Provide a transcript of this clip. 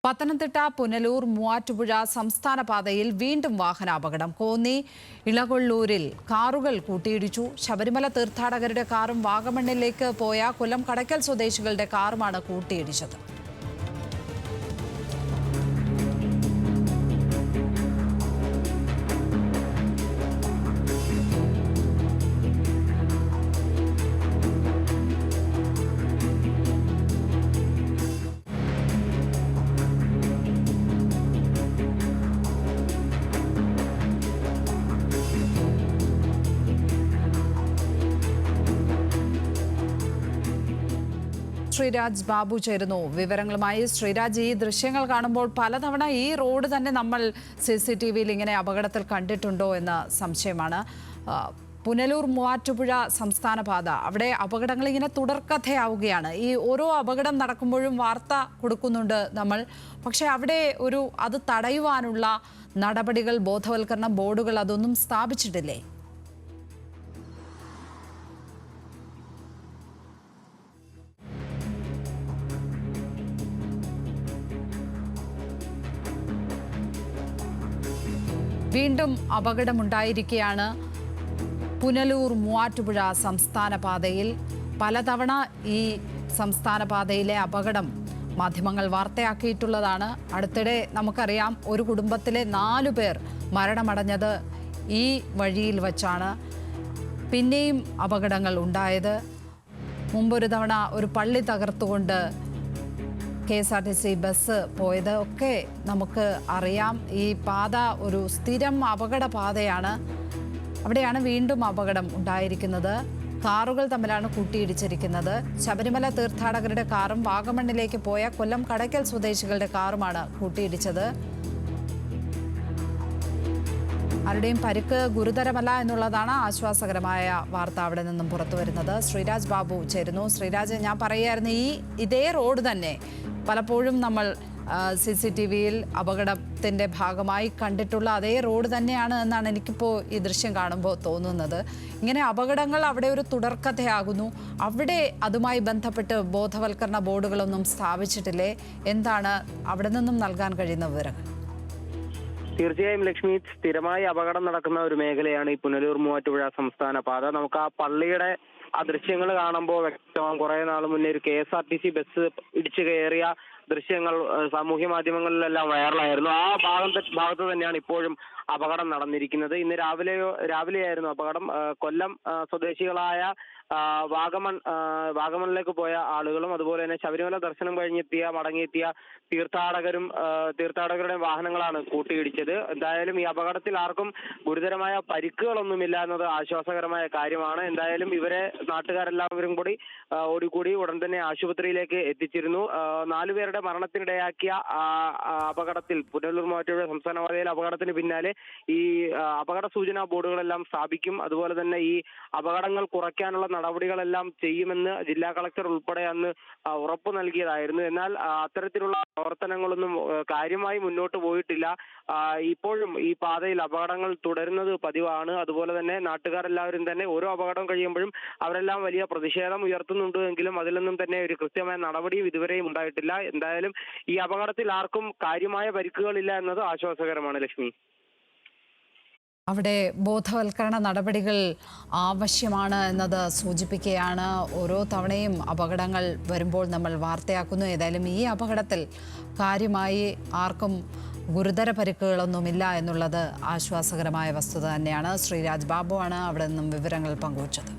പത്തനംതിട്ട പുനലൂർ മൂവാറ്റുപുഴ സംസ്ഥാന പാതയിൽ വീണ്ടും വാഹനാപകടം. കോന്നി ഇളകൊള്ളൂരിൽ കാറുകൾ കൂട്ടിയിടിച്ചു. ശബരിമല തീർത്ഥാടകരുടെ കാറും വാഗമണ്ണിലേക്ക് പോയ കൊല്ലം കടയ്ക്കൽ സ്വദേശികളുടെ കാറുമാണ് കൂട്ടിയിടിച്ചത്. ശ്രീരാജ് ബാബു ചേരുന്നു വിവരങ്ങളുമായി. ശ്രീരാജ്, ഈ ദൃശ്യങ്ങൾ കാണുമ്പോൾ പലതവണ ഈ റോഡ് തന്നെ നമ്മൾ CCTVയിൽ ഇങ്ങനെ അപകടത്തിൽ കണ്ടിട്ടുണ്ടോ എന്ന സംശയമാണ്. പുനലൂർ മൂവാറ്റുപുഴ സംസ്ഥാന പാത, അവിടെ അപകടങ്ങൾ ഇങ്ങനെ തുടർക്കഥയാവുകയാണ്. ഈ ഓരോ അപകടം നടക്കുമ്പോഴും വാർത്ത കൊടുക്കുന്നുണ്ട് നമ്മൾ. പക്ഷേ അവിടെ അത് തടയുവാനുള്ള നടപടികൾ, ബോധവൽക്കരണ ബോർഡുകൾ അതൊന്നും സ്ഥാപിച്ചിട്ടില്ലേ? വീണ്ടും അപകടമുണ്ടായിരിക്കുകയാണ് പുനലൂർ മൂവാറ്റുപുഴ സംസ്ഥാന പാതയിൽ. പലതവണ ഈ സംസ്ഥാന പാതയിലെ അപകടം മാധ്യമങ്ങൾ വാർത്തയാക്കിയിട്ടുള്ളതാണ്. അടുത്തിടെ നമുക്കറിയാം, ഒരു കുടുംബത്തിലെ 4 പേർ മരണമടഞ്ഞത് ഈ വഴിയിൽ വച്ചാണ്. പിന്നെയും അപകടങ്ങൾ ഉണ്ടായത്. മുമ്പൊരു തവണ ഒരു പള്ളി തകർത്തുകൊണ്ട് KSRTC ബസ് പോയത് ഒക്കെ നമുക്ക് അറിയാം. ഈ പാത ഒരു സ്ഥിരം അപകട പാതയാണ്. അവിടെയാണ് വീണ്ടും അപകടം ഉണ്ടായിരിക്കുന്നത്. കാറുകൾ തമ്മിലാണ് കൂട്ടിയിടിച്ചിരിക്കുന്നത്. ശബരിമല തീർത്ഥാടകരുടെ കാറും വാഗമണ്ണിലേക്ക് പോയ കൊല്ലം കടയ്ക്കൽ സ്വദേശികളുടെ കാറുമാണ് കൂട്ടിയിടിച്ചത്. ആരുടെയും പരിക്ക് ഗുരുതരമല്ല എന്നുള്ളതാണ് ആശ്വാസകരമായ വാർത്ത അവിടെ നിന്നും പുറത്തു വരുന്നത്. ശ്രീരാജ് ബാബു ചേരുന്നു. ശ്രീരാജ്, ഞാൻ പറയുകയായിരുന്നു, ഇതേ റോഡ് തന്നെ പലപ്പോഴും നമ്മൾ CCTVയിൽ അപകടത്തിൻ്റെ ഭാഗമായി കണ്ടിട്ടുള്ള അതേ റോഡ് തന്നെയാണ് എന്നാണ് എനിക്കിപ്പോൾ ഈ ദൃശ്യം കാണുമ്പോൾ തോന്നുന്നത്. ഇങ്ങനെ അപകടങ്ങൾ അവിടെ ഒരു തുടർക്കഥയാകുന്നു. അവിടെ അതുമായി ബന്ധപ്പെട്ട് ബോധവൽക്കരണ ബോർഡുകളൊന്നും സ്ഥാപിച്ചിട്ടില്ലേ? എന്താണ് അവിടെ നിന്നും നൽകാൻ കഴിയുന്ന വിവരങ്ങൾ? തീർച്ചയായും ലക്ഷ്മി, സ്ഥിരമായി അപകടം നടക്കുന്ന ഒരു മേഖലയാണ് ഈ പുനലൂർ മൂവാറ്റുപുഴ സംസ്ഥാന പാത. നമുക്ക് ആ പള്ളിയുടെ ദൃശ്യങ്ങൾ കാണുമ്പോൾ വ്യക്തമാകും. കുറെ നാൾ മുന്നേ ഒരു KSRTC ബസ് ഇടിച്ചു കയറിയ ദൃശ്യങ്ങൾ സാമൂഹ്യ മാധ്യമങ്ങളിലെല്ലാം വൈറലായിരുന്നു. ആ ഭാഗത്ത് തന്നെയാണ് ഇപ്പോഴും അപകടം നടന്നിരിക്കുന്നത്. ഇന്ന് രാവിലെയായിരുന്നു അപകടം. കൊല്ലം സ്വദേശികളായ വാഗമണിലേക്ക് പോയ ആളുകളും അതുപോലെ തന്നെ ശബരിമല ദർശനം മടങ്ങിയെത്തിയ തീർത്ഥാടകരുടെ വാഹനങ്ങളാണ് കൂട്ടിയിടിച്ചത്. എന്തായാലും ഈ അപകടത്തിൽ ആർക്കും ഗുരുതരമായ പരിക്കുകളൊന്നുമില്ല എന്നത് ആശ്വാസകരമായ കാര്യമാണ്. എന്തായാലും ഇവരെ നാട്ടുകാരെല്ലാവരും കൂടി ഉടൻ തന്നെ ആശുപത്രിയിലേക്ക് എത്തിച്ചിരുന്നു. 4 പേരുടെ മരണത്തിനിടയാക്കിയ അപകടത്തിൽ പുനലൂർ മൂവാറ്റുപുഴ സംസ്ഥാന പാതയിലെ അപകടത്തിന് പിന്നാലെ ഈ അപകട സൂചനാ ബോർഡുകളെല്ലാം സ്ഥാപിക്കും. അതുപോലെ തന്നെ ഈ അപകടങ്ങൾ കുറയ്ക്കാനുള്ള നടപടികളെല്ലാം ചെയ്യുമെന്ന് ജില്ലാ കളക്ടർ ഉൾപ്പെടെ അന്ന് ഉറപ്പ് നൽകിയതായിരുന്നു. എന്നാൽ അത്തരത്തിലുള്ള പ്രവർത്തനങ്ങളൊന്നും കാര്യമായി മുന്നോട്ട് പോയിട്ടില്ല. ഇപ്പോഴും ഈ പാതയിൽ അപകടങ്ങൾ തുടരുന്നത് പതിവാണ്. അതുപോലെ തന്നെ നാട്ടുകാരെല്ലാവരും തന്നെ ഓരോ അപകടം കഴിയുമ്പോഴും അവരെല്ലാം വലിയ പ്രതിഷേധം ഉയർത്തുന്നുണ്ട് എങ്കിലും അതിലൊന്നും തന്നെ ഒരു കൃത്യമായ നടപടിയും ഇതുവരെയും ഉണ്ടായിട്ടില്ല. എന്തായാലും ഈ അപകടത്തിൽ ആർക്കും കാര്യമായ പരിക്കുകളില്ല എന്നത് ആശ്വാസകരമാണ് ലക്ഷ്മി. അവിടെ ബോധവൽക്കരണ നടപടികൾ ആവശ്യമാണ് എന്നത് സൂചിപ്പിക്കുകയാണ്. ഓരോ തവണയും അപകടങ്ങൾ വരുമ്പോൾ നമ്മൾ വാർത്തയാക്കുന്നു. ഏതായാലും ഈ അപകടത്തിൽ കാര്യമായി ആർക്കും ഗുരുതര പരിക്കുകളൊന്നുമില്ല എന്നുള്ളത് ആശ്വാസകരമായ വസ്തുത തന്നെയാണ്. ശ്രീരാജ് ബാബുവാണ് അവിടെ നിന്നും വിവരങ്ങൾ പങ്കുവച്ചത്.